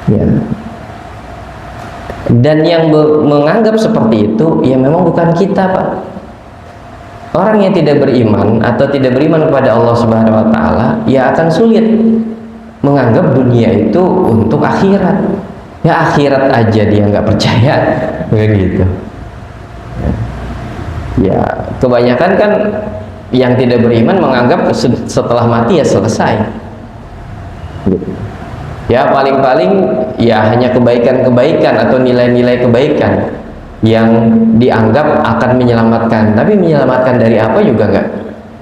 Ya. Dan yang menganggap seperti itu, ya memang bukan kita, Pak. Orang yang tidak beriman atau tidak beriman kepada Allah Subhanahu wa taala, ya akan sulit menganggap dunia itu untuk akhirat. Ya akhirat aja dia nggak percaya, begitu. Ya kebanyakan kan yang tidak beriman menganggap setelah mati ya selesai. Gitu. Ya paling-paling ya hanya kebaikan-kebaikan atau nilai-nilai kebaikan yang dianggap akan menyelamatkan. Tapi menyelamatkan dari apa juga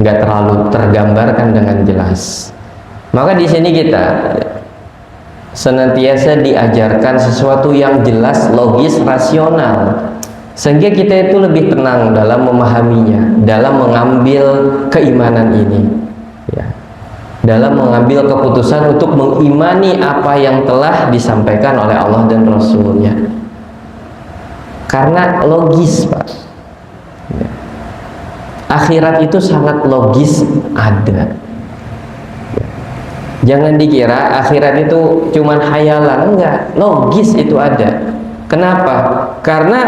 nggak terlalu tergambarkan dengan jelas. Maka di sini kita senantiasa diajarkan sesuatu yang jelas, logis, rasional, sehingga kita itu lebih tenang dalam memahaminya, dalam mengambil keimanan ini, ya, dalam mengambil keputusan untuk mengimani apa yang telah disampaikan oleh Allah dan Rasulnya. Karena logis, Pak. Ya. Akhirat itu sangat logis ada. Jangan dikira akhirat itu cuman hayalan, enggak, logis itu ada. Kenapa? Karena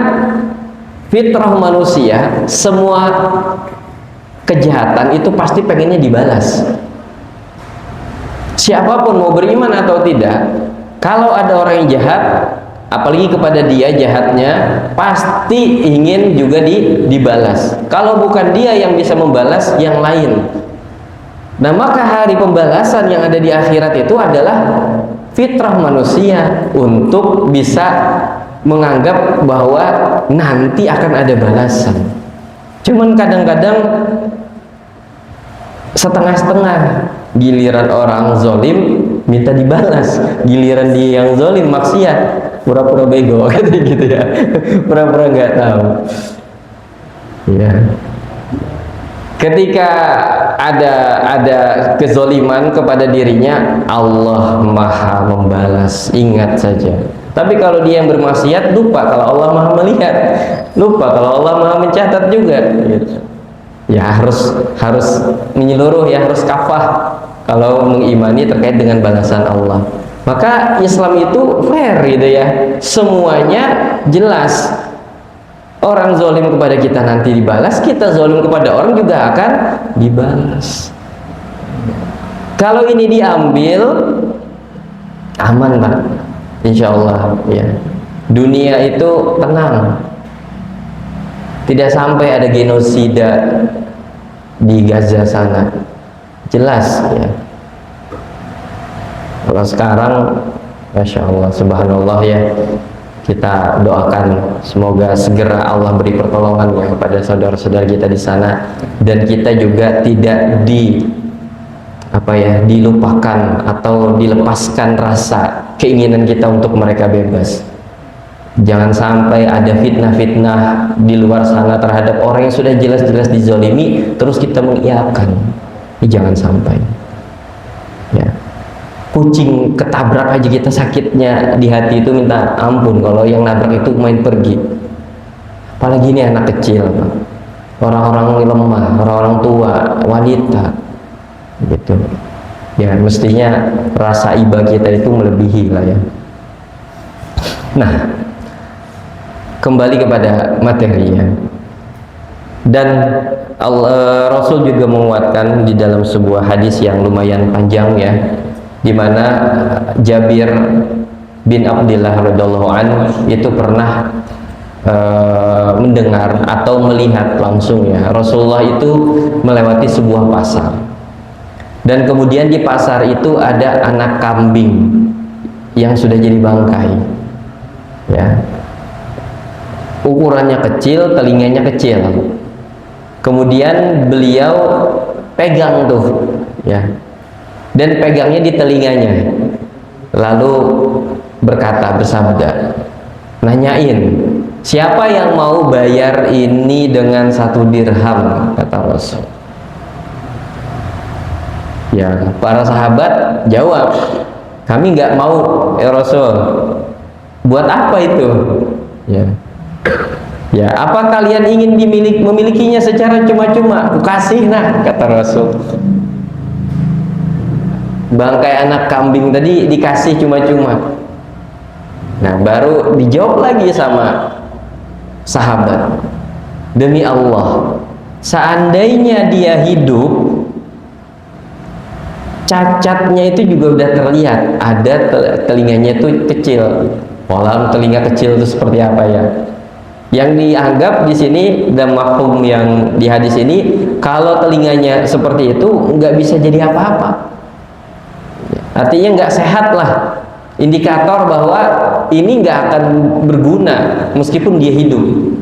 fitrah manusia, semua kejahatan itu pasti pengennya dibalas. Siapapun mau beriman atau tidak, kalau ada orang yang jahat, apalagi kepada dia jahatnya, pasti ingin juga dibalas. Kalau bukan dia yang bisa membalas, yang lain. Nah maka hari pembalasan yang ada di akhirat itu adalah fitrah manusia untuk bisa menganggap bahwa nanti akan ada balasan. Cuman kadang-kadang setengah-setengah, giliran orang zolim minta dibalas, giliran dia yang zolim maksiat pura-pura bego gitu ya, pura-pura nggak tahu ya. Ketika ada kezoliman kepada dirinya, Allah Maha membalas, ingat saja. Tapi kalau dia yang bermaksiat, lupa kalau Allah Maha melihat, lupa kalau Allah Maha mencatat juga. Gitu. Ya harus menyeluruh, ya harus kafah kalau mengimani terkait dengan balasan Allah. Maka Islam itu fair gitu ya, semuanya jelas. Orang zolim kepada kita nanti dibalas, kita zolim kepada orang juga akan dibalas. Kalau ini diambil, aman Pak, insya Allah ya. Dunia itu tenang, tidak sampai ada genosida di Gaza sana, jelas ya. Kalau sekarang, masya Allah, subhanallah ya. Kita doakan semoga segera Allah beri pertolongan ya kepada saudara-saudara kita di sana, dan kita juga tidak dilupakan atau dilepaskan rasa keinginan kita untuk mereka bebas. Jangan sampai ada fitnah-fitnah di luar sana terhadap orang yang sudah jelas-jelas dizolimi terus kita mengiyakan. Ini jangan sampai. Ya. Kucing ketabrak aja kita sakitnya di hati itu minta ampun, kalau yang nabrak itu main pergi. Apalagi ini anak kecil, orang-orang lemah, orang-orang tua, wanita, gitu. Ya mestinya rasa iba kita itu melebihi lah ya. Nah, kembali kepada materinya. Dan Rasul juga menguatkan di dalam sebuah hadis yang lumayan panjang ya, di mana Jabir bin Abdullah radhiyallahu anhu itu pernah mendengar atau melihat langsung ya, Rasulullah itu melewati sebuah pasar, dan kemudian di pasar itu ada anak kambing yang sudah jadi bangkai ya, ukurannya kecil, telinganya kecil. Kemudian beliau pegang tuh ya, dan pegangnya di telinganya, lalu bersabda, nanyain, siapa yang mau bayar ini dengan 1 dirham, kata Rasul. Ya, para sahabat jawab, kami nggak mau ya Rasul. Buat apa itu? Ya. Ya, apa kalian ingin memilikinya secara cuma-cuma? Kasih nah, kata Rasul. Bangkai anak kambing tadi dikasih cuma-cuma. Nah, baru dijawab lagi sama sahabat, demi Allah, seandainya dia hidup, cacatnya itu juga udah terlihat, ada telinganya itu kecil. Walau telinga kecil itu seperti apa ya? Yang dianggap di sini dan mafhum yang di hadis ini, kalau telinganya seperti itu nggak bisa jadi apa-apa. Artinya nggak sehat lah, indikator bahwa ini nggak akan berguna meskipun dia hidup.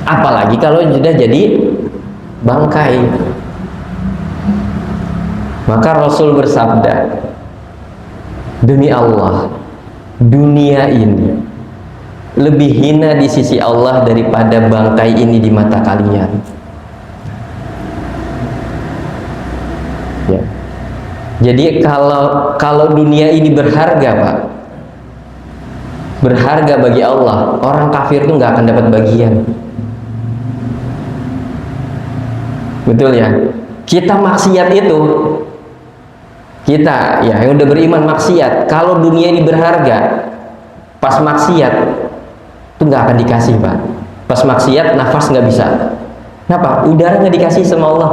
Apalagi kalau sudah jadi bangkai. Maka Rasul bersabda, demi Allah, dunia ini lebih hina di sisi Allah daripada bangkai ini di mata kalian. Ya. Jadi kalau dunia ini berharga, Pak, berharga bagi Allah, orang kafir itu nggak akan dapat bagian. Betul ya? Kita maksiat itu, kita ya yang udah beriman maksiat, kalau dunia ini berharga, pas maksiat itu nggak akan dikasih, Pak. Pas maksiat nafas nggak bisa. Kenapa? Udara nggak dikasih sama Allah.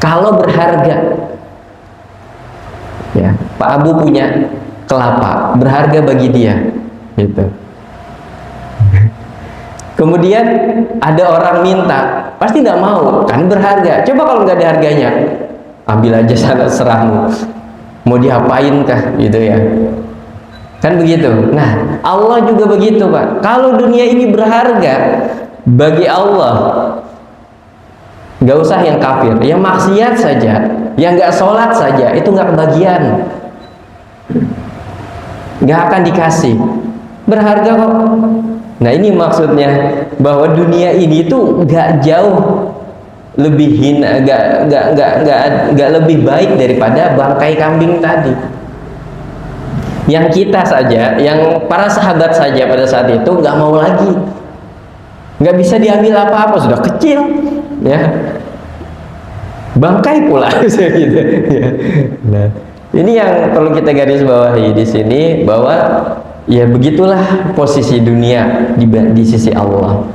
Kalau berharga, ya Pak Abu punya kelapa, berharga bagi dia, gitu. Kemudian ada orang minta, pasti nggak mau, kan berharga. Coba kalau nggak ada harganya, ambil aja sana, serahmu. Mau diapain kah, gitu ya? Kan begitu. Nah, Allah juga begitu, Pak. Kalau dunia ini berharga bagi Allah, nggak usah yang kafir, yang maksiat saja, yang nggak sholat saja, itu nggak kebagian, nggak akan dikasih. Berharga kok. Nah, ini maksudnya bahwa dunia ini itu nggak jauh lebih hina, nggak lebih baik daripada bangkai kambing tadi. Yang kita saja, yang para sahabat saja pada saat itu nggak mau lagi, nggak bisa diambil apa-apa, sudah kecil, ya, bangkai pula, gitu. Ya. Nah, ini yang perlu kita garis bawahi di sini, bahwa ya begitulah posisi dunia di sisi Allah.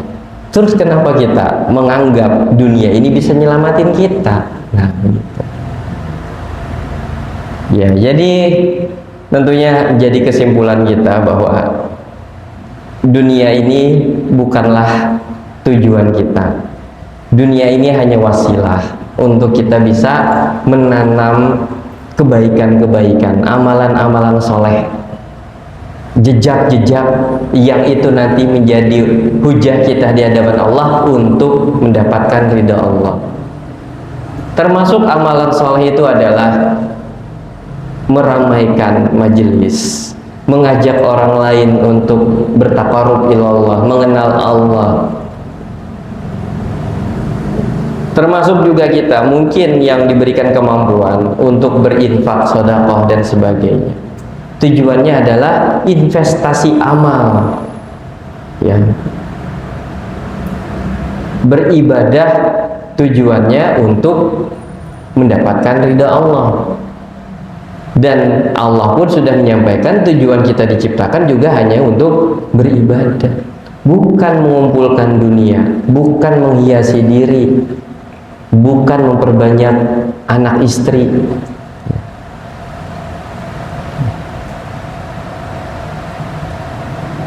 Terus kenapa kita menganggap dunia ini bisa nyelamatin kita? Nah, begitu. Ya, jadi tentunya jadi kesimpulan kita bahwa dunia ini bukanlah tujuan kita. Dunia ini hanya wasilah untuk kita bisa menanam kebaikan-kebaikan, amalan-amalan soleh, jejak-jejak yang itu nanti menjadi hujah kita di hadapan Allah untuk mendapatkan ridha Allah. Termasuk amalan soleh itu adalah meramaikan majelis, mengajak orang lain untuk bertaqarrub ilallah, mengenal Allah. Termasuk juga kita mungkin yang diberikan kemampuan untuk berinfak, sedekah dan sebagainya. Tujuannya adalah investasi amal, ya. Beribadah tujuannya untuk mendapatkan ridha Allah. Dan Allah pun sudah menyampaikan tujuan kita diciptakan juga hanya untuk beribadah, bukan mengumpulkan dunia, bukan menghiasi diri, bukan memperbanyak anak istri.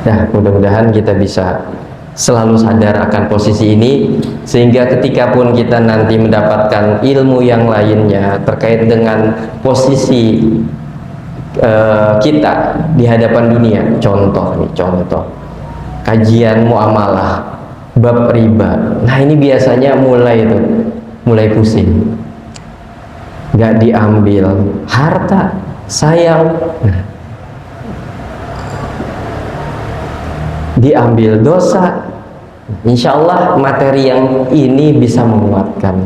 Nah, mudah-mudahan kita bisa selalu sadar akan posisi ini, sehingga ketika pun kita nanti mendapatkan ilmu yang lainnya terkait dengan posisi kita di hadapan dunia, contoh kajian muamalah bab riba, nah ini biasanya mulai pusing, nggak diambil harta sayang, diambil dosa. Insya Allah materi yang ini bisa menguatkan.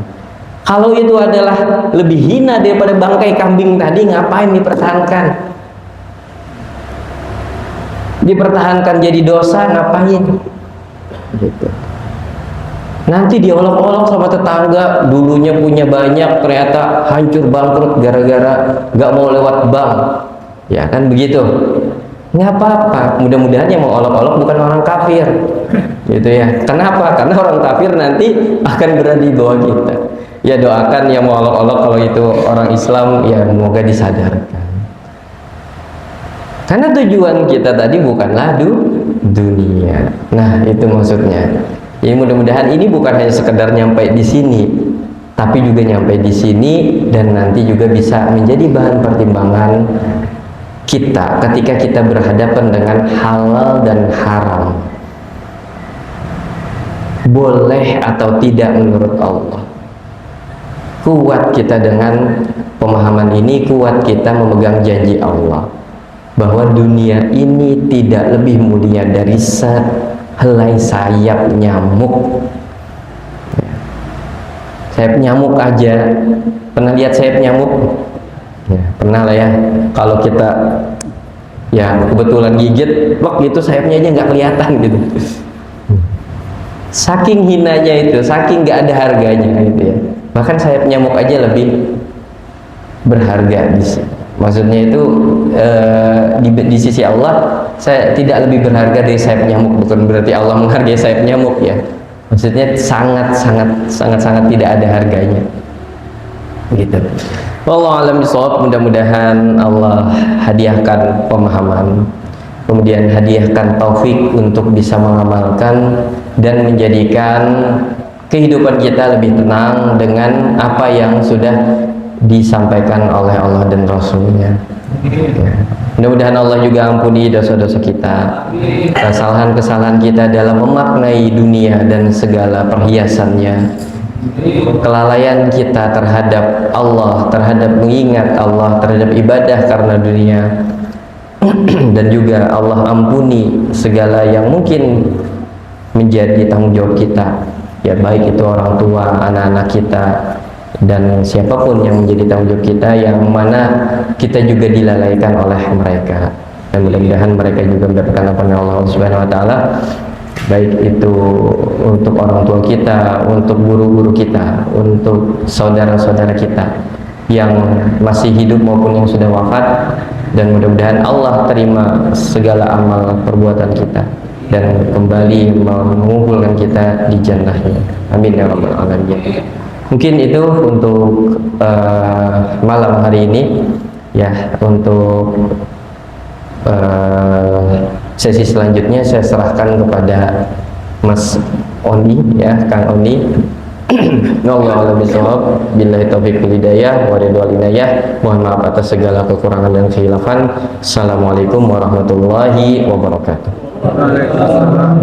Kalau itu adalah lebih hina daripada bangkai kambing tadi, ngapain dipertahankan? Dipertahankan jadi dosa, ngapain? Gitu. Nanti diolok-olok sama tetangga, dulunya punya banyak, ternyata hancur bangkrut gara-gara gak mau lewat bank. Ya kan begitu. Nggak apa-apa, mudah-mudahan yang mau olok-olok bukan orang kafir, gitu ya. Kenapa? Karena orang kafir nanti akan berada di bawah kita. Ya doakan yang mau olok-olok, kalau itu orang Islam ya semoga disadarkan. Karena tujuan kita tadi bukanlah dunia. Nah itu maksudnya. Jadi mudah-mudahan ini bukan hanya sekedar nyampe di sini, tapi juga nyampe di sini dan nanti juga bisa menjadi bahan pertimbangan kita ketika kita berhadapan dengan halal dan haram, boleh atau tidak menurut Allah. Kuat kita dengan pemahaman ini, kuat kita memegang janji Allah bahwa dunia ini tidak lebih mulia dari sehelai sayap nyamuk. Sayap nyamuk aja, pernah lihat sayap nyamuk? Ya, pernah lah ya. Kalau kita ya kebetulan gigit, wak gitu sayapnya aja nggak kelihatan gitu. Saking hinanya itu, saking nggak ada harganya gitu ya. Bahkan sayap nyamuk aja lebih berharga di sini. Maksudnya itu di sisi Allah saya tidak lebih berharga dari sayap nyamuk, bukan berarti Allah menghargai sayap nyamuk ya. Maksudnya sangat tidak ada harganya. Gitu. Wallahu a'lam bishawab. Mudah-mudahan Allah hadiahkan pemahaman, kemudian hadiahkan taufik untuk bisa mengamalkan dan menjadikan kehidupan kita lebih tenang dengan apa yang sudah disampaikan oleh Allah dan Rasulnya. Mudah-mudahan Allah juga ampuni dosa-dosa kita, kesalahan-kesalahan kita dalam memaknai dunia dan segala perhiasannya, kelalaian kita terhadap Allah, terhadap mengingat Allah, terhadap ibadah karena dunia. Dan juga Allah ampuni segala yang mungkin menjadi tanggung jawab kita, ya baik itu orang tua, anak-anak kita, dan siapapun yang menjadi tanggung jawab kita, yang mana kita juga dilalaikan oleh mereka. Dan mudah-mudahan mereka juga mendapatkan ampunan Allah Subhanahu wa taala, baik itu untuk orang tua kita, untuk guru-guru kita, untuk saudara-saudara kita yang masih hidup maupun yang sudah wafat. Dan mudah-mudahan Allah terima segala amal perbuatan kita dan kembali mengumpulkan kita di jannahnya. Amin ya rabbal alamin. Mungkin itu untuk malam hari ini ya. Untuk sesi selanjutnya saya serahkan kepada Mas Oni ya, Kang Oni. Wallahu a'lam bishawab. Billahi taufiq wal hidayah wa ridwal inayah. Mohon maaf atas segala kekurangan dan khilafan. Assalamualaikum warahmatullahi wabarakatuh. Waalaikumsalam.